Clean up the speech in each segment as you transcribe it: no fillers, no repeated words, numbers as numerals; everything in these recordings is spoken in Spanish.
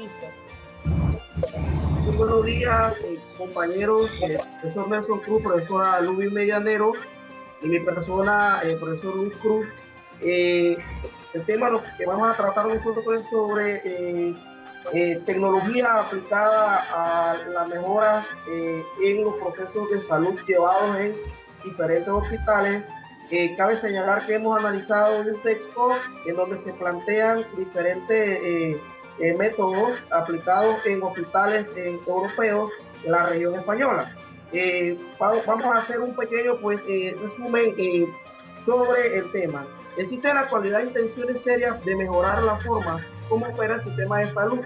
listo. Muy buenos días, compañeros, profesor Nelson Cruz, profesora Luis Medianero y mi persona, profesor Luis Cruz. El tema que vamos a tratar nosotros es sobre tecnología aplicada a la mejora en los procesos de salud llevados en diferentes hospitales. Cabe señalar que hemos analizado un texto en donde se plantean diferentes métodos aplicados en hospitales europeos en la región española. Vamos a hacer un pequeño resumen sobre el tema. Existe en la actualidad intenciones serias de mejorar la forma como opera el sistema de salud.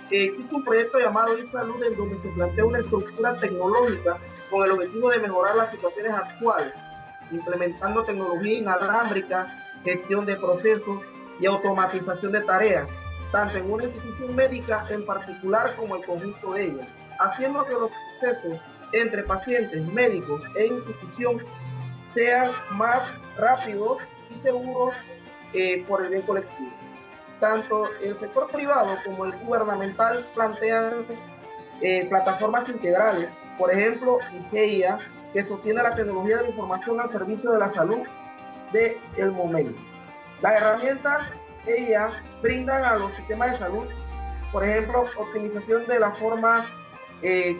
Existe un proyecto llamado eSalud en donde se plantea una estructura tecnológica con el objetivo de mejorar las situaciones actuales, implementando tecnología inalámbrica, gestión de procesos y automatización de tareas, tanto en una institución médica en particular como el conjunto de ellas, haciendo que los procesos entre pacientes, médicos e institución sean más rápidos y seguros por el bien colectivo. Tanto el sector privado como el gubernamental plantean plataformas integrales, por ejemplo, IGEIA, que sostiene la tecnología de la información al servicio de la salud del momento. Las herramientas ellas brindan a los sistemas de salud, por ejemplo, optimización de la forma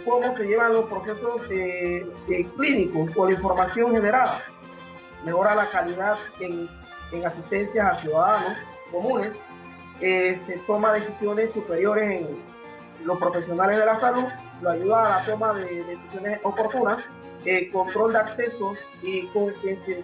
cómo se llevan los procesos clínicos o la información generada, mejora la calidad en asistencias a ciudadanos comunes, se toma decisiones superiores en los profesionales de la salud, lo ayuda a la toma de decisiones oportunas, control de acceso y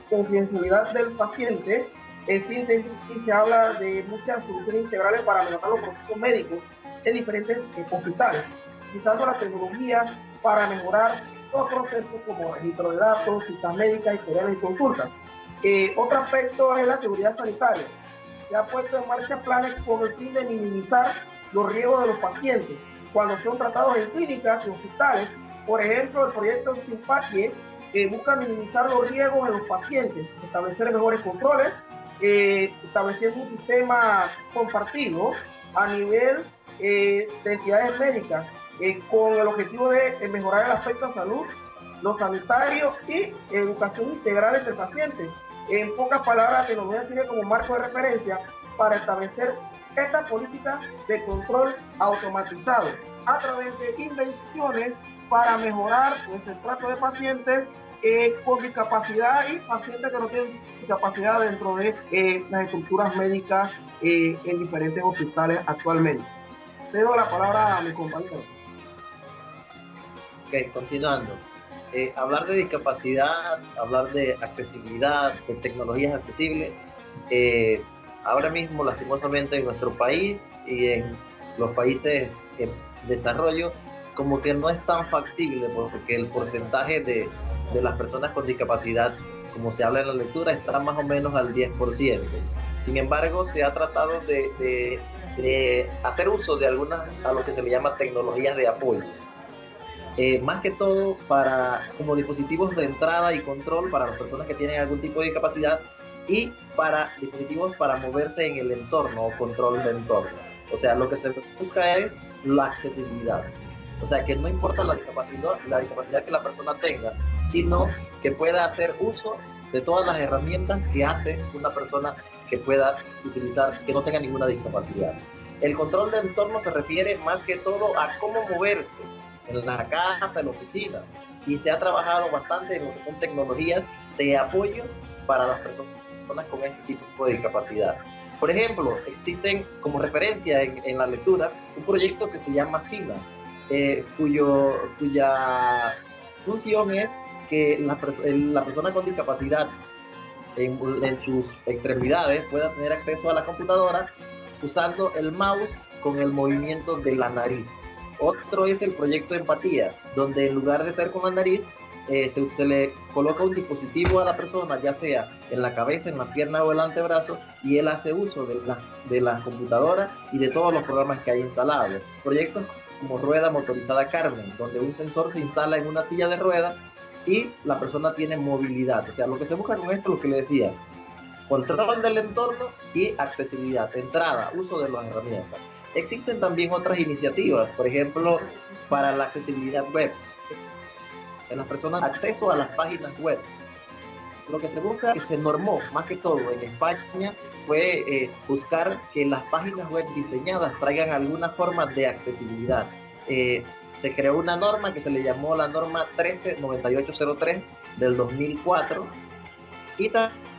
confidencialidad del paciente. En síntesis, se habla de muchas soluciones integrales para mejorar los procesos médicos en diferentes hospitales, utilizando la tecnología para mejorar los procesos como registro de datos, citas médicas, historiales y consultas. Otro aspecto es la seguridad sanitaria. Se ha puesto en marcha planes con el fin de minimizar los riesgos de los pacientes cuando son tratados en clínicas y hospitales. Por ejemplo, el proyecto Simpatie busca minimizar los riesgos en los pacientes, establecer mejores controles, estableciendo un sistema compartido a nivel de entidades médicas con el objetivo de mejorar el aspecto de salud, lo sanitario y educación integral entre pacientes. En pocas palabras, la tecnología sirve como marco de referencia para establecer esta política de control automatizado a través de invenciones para mejorar el trato de pacientes con discapacidad y pacientes que no tienen discapacidad dentro de las estructuras médicas en diferentes hospitales actualmente. Cedo la palabra a mi compañero. Ok, continuando. Hablar de discapacidad, hablar de accesibilidad, de tecnologías accesibles, ahora mismo lastimosamente en nuestro país y en los países en desarrollo como que no es tan factible, porque el porcentaje de las personas con discapacidad, como se habla en la lectura, está más o menos al 10%. Sin embargo, se ha tratado de hacer uso de algunas, a lo que se le llama tecnologías de apoyo. Más que todo como dispositivos de entrada y control para las personas que tienen algún tipo de discapacidad y para dispositivos para moverse en el entorno o control de entorno. O sea, lo que se busca es la accesibilidad. O sea, que no importa la discapacidad que la persona tenga, sino que pueda hacer uso de todas las herramientas que hace una persona que pueda utilizar, que no tenga ninguna discapacidad. El control de entorno se refiere más que todo a cómo moverse en la casa, en la oficina, y se ha trabajado bastante en lo que son tecnologías de apoyo para las personas con este tipo de discapacidad. Por ejemplo, existen como referencia en la lectura un proyecto que se llama SINA, cuya función es que la persona con discapacidad en sus extremidades pueda tener acceso a la computadora usando el mouse con el movimiento de la nariz. Otro es el proyecto Empatía, donde en lugar de ser con la nariz, se le coloca un dispositivo a la persona, ya sea en la cabeza, en la pierna o el antebrazo, y él hace uso de la computadora y de todos los programas que hay instalados. Proyectos como Rueda Motorizada Carmen, donde un sensor se instala en una silla de ruedas y la persona tiene movilidad. O sea, lo que se busca con esto es lo que le decía: control del entorno y accesibilidad, entrada, uso de las herramientas. Existen también otras iniciativas, por ejemplo, para la accesibilidad web, en las personas acceso a las páginas web. Lo que se busca, que se normó más que todo en España, fue buscar que las páginas web diseñadas traigan alguna forma de accesibilidad. Se creó una norma que se le llamó la norma 139803 del 2004, y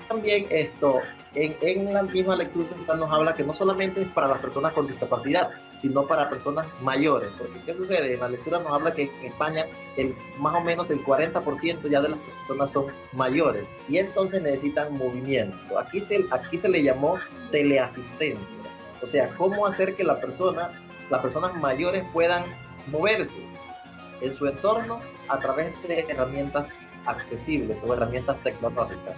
también esto, en la misma lectura nos habla que no solamente es para las personas con discapacidad, sino para personas mayores. Porque ¿qué sucede? En la lectura nos habla que en España más o menos el 40% ya de las personas son mayores y entonces necesitan movimiento. Aquí se le llamó teleasistencia. O sea, cómo hacer que las personas mayores puedan moverse en su entorno a través de herramientas accesibles o herramientas tecnológicas.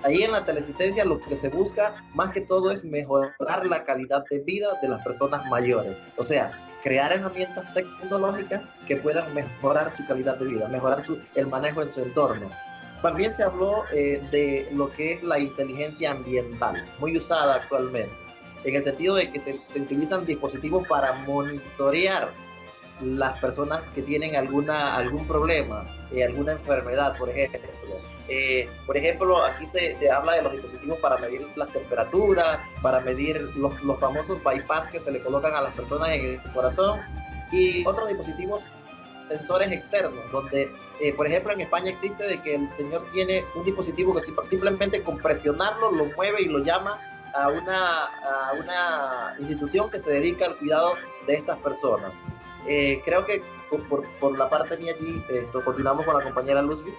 Ahí en la teleasistencia lo que se busca más que todo es mejorar la calidad de vida de las personas mayores. O sea, crear herramientas tecnológicas que puedan mejorar su calidad de vida, mejorar el manejo en su entorno. También se habló de lo que es la inteligencia ambiental, muy usada actualmente, en el sentido de que se utilizan dispositivos para monitorear las personas que tienen algún problema, alguna enfermedad, por ejemplo. Por ejemplo, aquí se habla de los dispositivos para medir las temperaturas, para medir los famosos bypass que se le colocan a las personas en el corazón, y otros dispositivos sensores externos, donde, por ejemplo, en España existe de que el señor tiene un dispositivo que simplemente con presionarlo lo mueve y lo llama a una institución que se dedica al cuidado de estas personas. Creo que por la parte mía allí, continuamos con la compañera Luzby.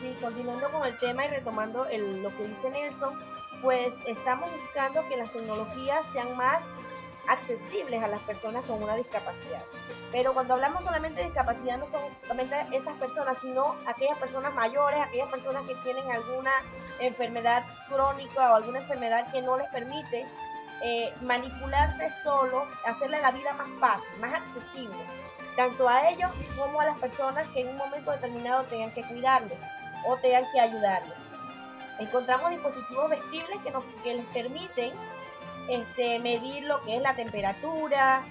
Sí, continuando con el tema y retomando lo que dice Nelson, pues estamos buscando que las tecnologías sean más accesibles a las personas con una discapacidad. Pero cuando hablamos solamente de discapacidad, no son solamente esas personas, sino aquellas personas mayores, aquellas personas que tienen alguna enfermedad crónica o alguna enfermedad que no les permite manipularse solo, hacerle la vida más fácil, más accesible, tanto a ellos como a las personas que en un momento determinado tengan que cuidarles o tengan que ayudarles. Encontramos dispositivos vestibles que les permiten medir lo que es la temperatura,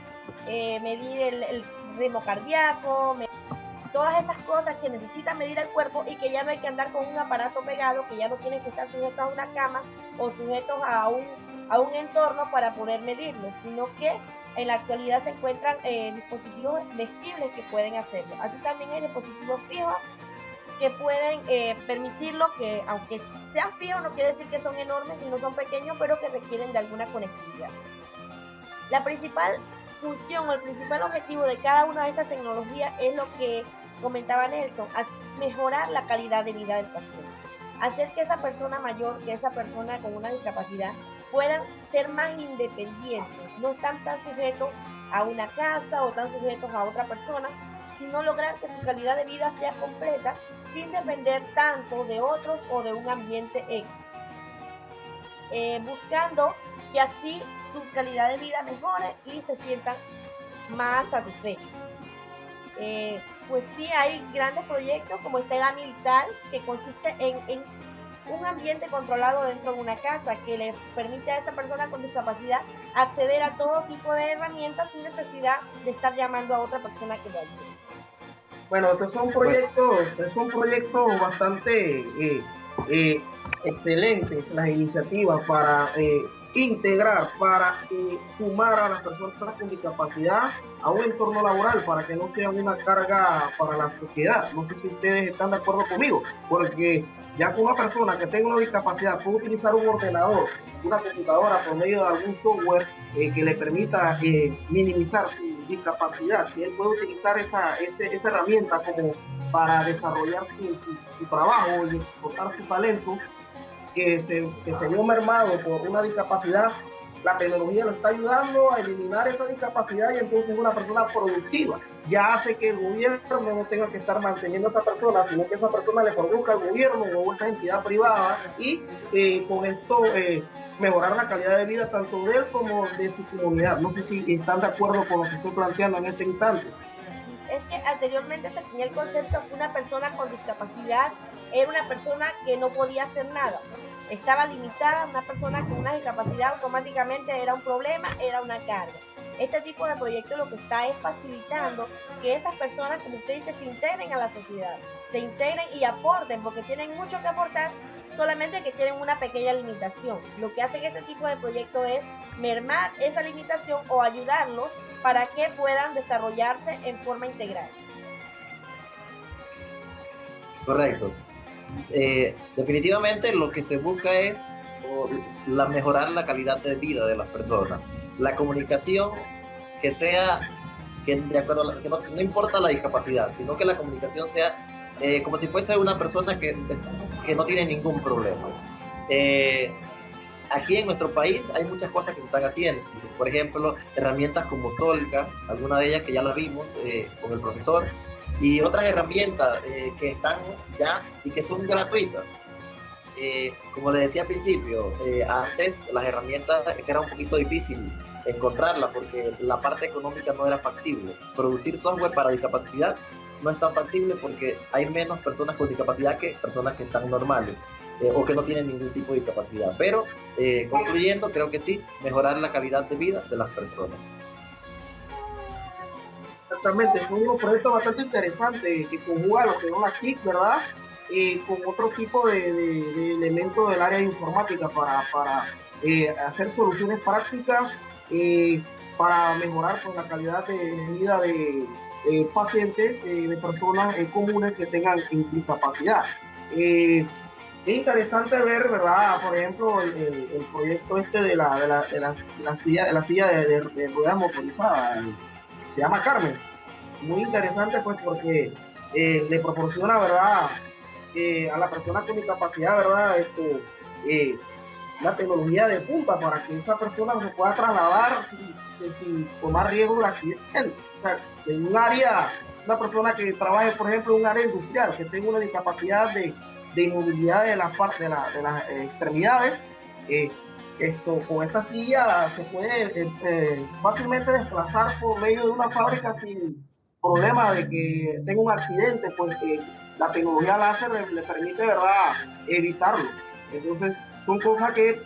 medir el ritmo cardíaco, todas esas cosas que necesitan medir el cuerpo y que ya no hay que andar con un aparato pegado, que ya no tienen que estar sujetos a una cama o sujetos a un entorno para poder medirlo, sino que en la actualidad se encuentran dispositivos vestibles que pueden hacerlo. Así también hay dispositivos fijos que pueden permitirlo, que aunque sean fijos no quiere decir que son enormes, sino son pequeños, pero que requieren de alguna conectividad. La principal función o el principal objetivo de cada una de estas tecnologías es lo que comentaba Nelson, mejorar la calidad de vida del paciente, hacer que esa persona mayor, que esa persona con una discapacidad puedan ser más independientes, no están tan sujetos a una casa o tan sujetos a otra persona, sino lograr que su calidad de vida sea completa sin depender tanto de otros o de un ambiente extra, buscando que así su calidad de vida mejore y se sientan más satisfechos. Pues sí, hay grandes proyectos como este militar, que consiste en un ambiente controlado dentro de una casa que le permite a esa persona con discapacidad acceder a todo tipo de herramientas sin necesidad de estar llamando a otra persona que le ayude. Bueno, estos son proyectos bastante excelentes, las iniciativas para integrar, para sumar a las personas con discapacidad a un entorno laboral, para que no sean una carga para la sociedad. No sé si ustedes están de acuerdo conmigo, porque ya que una persona que tenga una discapacidad puede utilizar un ordenador, una computadora por medio de algún software que le permita minimizar su discapacidad, si él puede utilizar esa herramienta como para desarrollar su trabajo y explotar su talento, que se vio mermado por una discapacidad, la tecnología lo está ayudando a eliminar esa discapacidad y entonces es una persona productiva. Ya hace que el gobierno no tenga que estar manteniendo a esa persona, sino que esa persona le produzca al gobierno o a una entidad privada y con esto mejorar la calidad de vida tanto de él como de su comunidad. No sé si están de acuerdo con lo que estoy planteando en este instante. Es que al anteriormente se tenía el concepto que una persona con discapacidad era una persona que no podía hacer nada, estaba limitada. Una persona con una discapacidad automáticamente era un problema, era una carga. Este tipo de proyecto lo que está es facilitando que esas personas, como usted dice, se integren a la sociedad, se integren y aporten, porque tienen mucho que aportar, solamente que tienen una pequeña limitación. Lo que hace que este tipo de proyecto es mermar esa limitación o ayudarlos para que puedan desarrollarse en forma integral. Correcto. Definitivamente lo que se busca es mejorar la calidad de vida de las personas. La comunicación que sea, que de acuerdo a que no importa la discapacidad, sino que la comunicación sea como si fuese una persona que no tiene ningún problema. Aquí en nuestro país hay muchas cosas que se están haciendo. Por ejemplo, herramientas como Tolka, algunas de ellas que ya las vimos con el profesor, y otras herramientas que están ya y que son gratuitas. Como les decía al principio, antes las herramientas era un poquito difícil encontrarlas porque la parte económica no era factible. Producir software para discapacidad no es tan factible porque hay menos personas con discapacidad que personas que están normales o que no tienen ningún tipo de discapacidad. Pero concluyendo, creo que sí, mejorar la calidad de vida de las personas. Exactamente, es un proyecto bastante interesante que conjuga lo que son las TIC, ¿verdad? Con otro tipo de elementos del área de informática para hacer soluciones prácticas para mejorar con la calidad de vida de pacientes, de personas comunes que tengan discapacidad. Es interesante ver, ¿verdad? Por ejemplo, el proyecto este de la silla de ruedas motorizadas, se llama Carmen. Muy interesante, pues, porque le proporciona, ¿verdad? A la persona con discapacidad, ¿verdad? La tecnología de punta para que esa persona se pueda trasladar sin tomar riesgo de accidente. O sea, en un área, una persona que trabaje, por ejemplo, en un área industrial, que tenga una discapacidad de inmovilidad de las extremidades, con esta silla se puede fácilmente desplazar por medio de una fábrica sin problema de que tenga un accidente, pues la tecnología láser le permite, ¿verdad?, evitarlo. Entonces son cosas que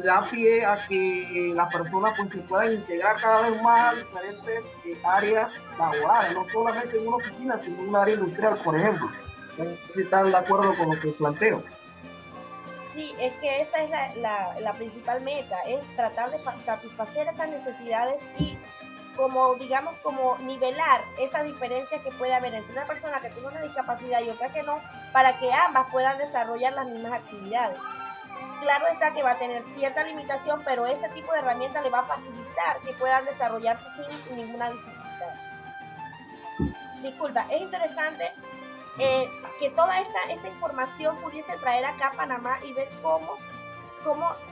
da pie a que las personas pues se puedan integrar cada vez más a diferentes áreas laborales, no solamente en una oficina, sino en un área industrial, por ejemplo. Si están de acuerdo con lo que planteo. Sí, es que esa es la principal meta, es tratar de satisfacer esas necesidades y como nivelar esas diferencias que puede haber entre una persona que tiene una discapacidad y otra que no, para que ambas puedan desarrollar las mismas actividades. Claro está que va a tener cierta limitación, pero ese tipo de herramienta le va a facilitar que puedan desarrollarse sin ninguna dificultad. Disculpa, es interesante que toda esta información pudiese traer acá a Panamá y ver cómo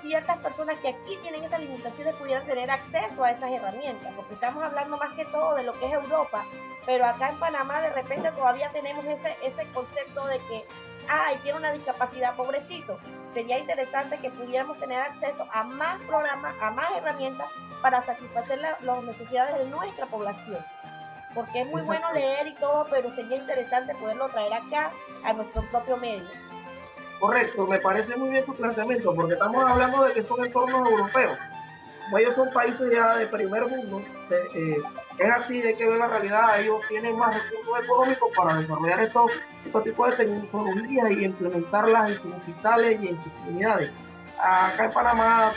ciertas personas que aquí tienen esas limitaciones pudieran tener acceso a esas herramientas, porque estamos hablando más que todo de lo que es Europa, pero acá en Panamá de repente todavía tenemos ese concepto de que tiene una discapacidad, pobrecito. Sería interesante que pudiéramos tener acceso a más programas, a más herramientas para satisfacer las necesidades de nuestra población, porque es muy bueno leer y todo, pero sería interesante poderlo traer acá a nuestro propio medio. Correcto, me parece muy bien tu planteamiento, porque estamos hablando de que son entornos europeos. Ellos son países ya de primer mundo, es así, hay que ver la realidad. Ellos tienen más recursos económicos para desarrollar estos tipos de tecnologías y implementarlas en sus hospitales y en sus comunidades. Acá en Panamá,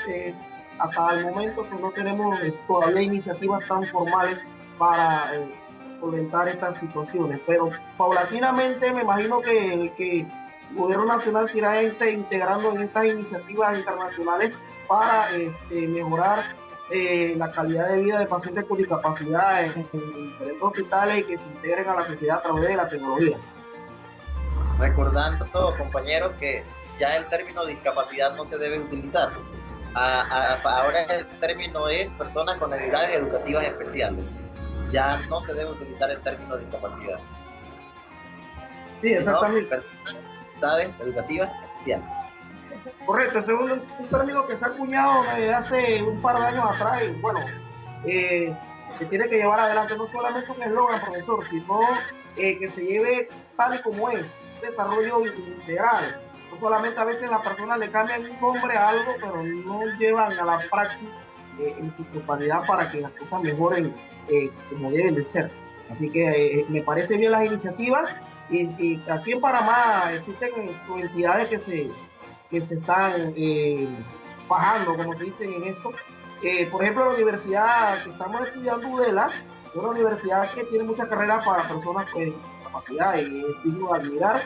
hasta el momento no tenemos todavía iniciativas tan formales para solventar estas situaciones, pero paulatinamente me imagino que el gobierno nacional se irá integrando en estas iniciativas internacionales para mejorar la calidad de vida de pacientes con discapacidad en diferentes hospitales y que se integren a la sociedad a través de la tecnología. Recordando, compañeros, que ya el término discapacidad no se debe utilizar. Ahora el término es personas con necesidades educativas especiales. Ya no se debe utilizar el término discapacidad. Sí, exactamente. Necesidades educativas especiales. Correcto, ese es un término que se ha acuñado desde hace un par de años atrás y bueno, se tiene que llevar adelante no solamente un eslogan, profesor, sino que se lleve tal y como es, desarrollo integral. No solamente a veces las personas le cambian un nombre a algo, pero no llevan a la práctica en su totalidad para que las cosas mejoren como deben de ser. Así que me parece bien las iniciativas y aquí en Panamá existen entidades que se están bajando, como se dice en esto. Por ejemplo, la universidad que estamos estudiando, UDELA, es una universidad que tiene muchas carreras para personas con discapacidad y es digno de admirar.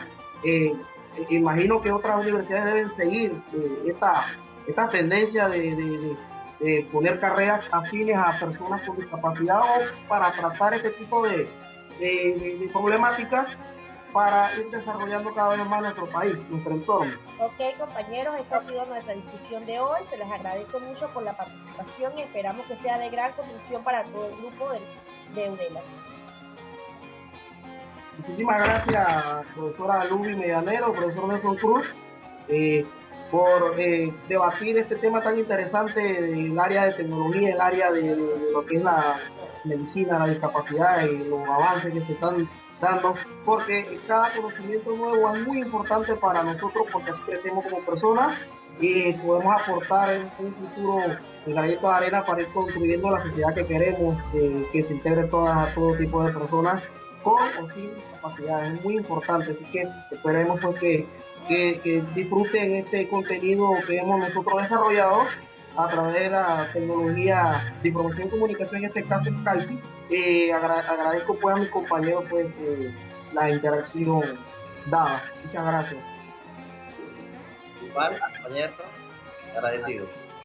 Imagino que otras universidades deben seguir esta tendencia de poner carreras afines a personas con discapacidad o para tratar este tipo de problemáticas para ir desarrollando cada vez más nuestro país, nuestro entorno. Ok, compañeros, esta ha sido nuestra discusión de hoy. Se les agradezco mucho por la participación y esperamos que sea de gran contribución para todo el grupo de UDELA. Muchísimas gracias, profesora Luby Medianero, profesor Nelson Cruz, por debatir este tema tan interesante del área de tecnología, el área de lo que es la medicina, la discapacidad y los avances que se están dando, porque cada conocimiento nuevo es muy importante para nosotros porque así crecemos como personas y podemos aportar en un futuro el granito de arena para ir construyendo la sociedad que queremos, que se integre todo tipo de personas con o sin discapacidad. Es muy importante, así que esperemos pues que disfruten este contenido que hemos nosotros desarrollado a través de la tecnología de información y comunicación, en este caso Skype. Agradezco pues a mis compañeros pues la interacción dada. Muchas gracias. Igual, compañero, agradecido.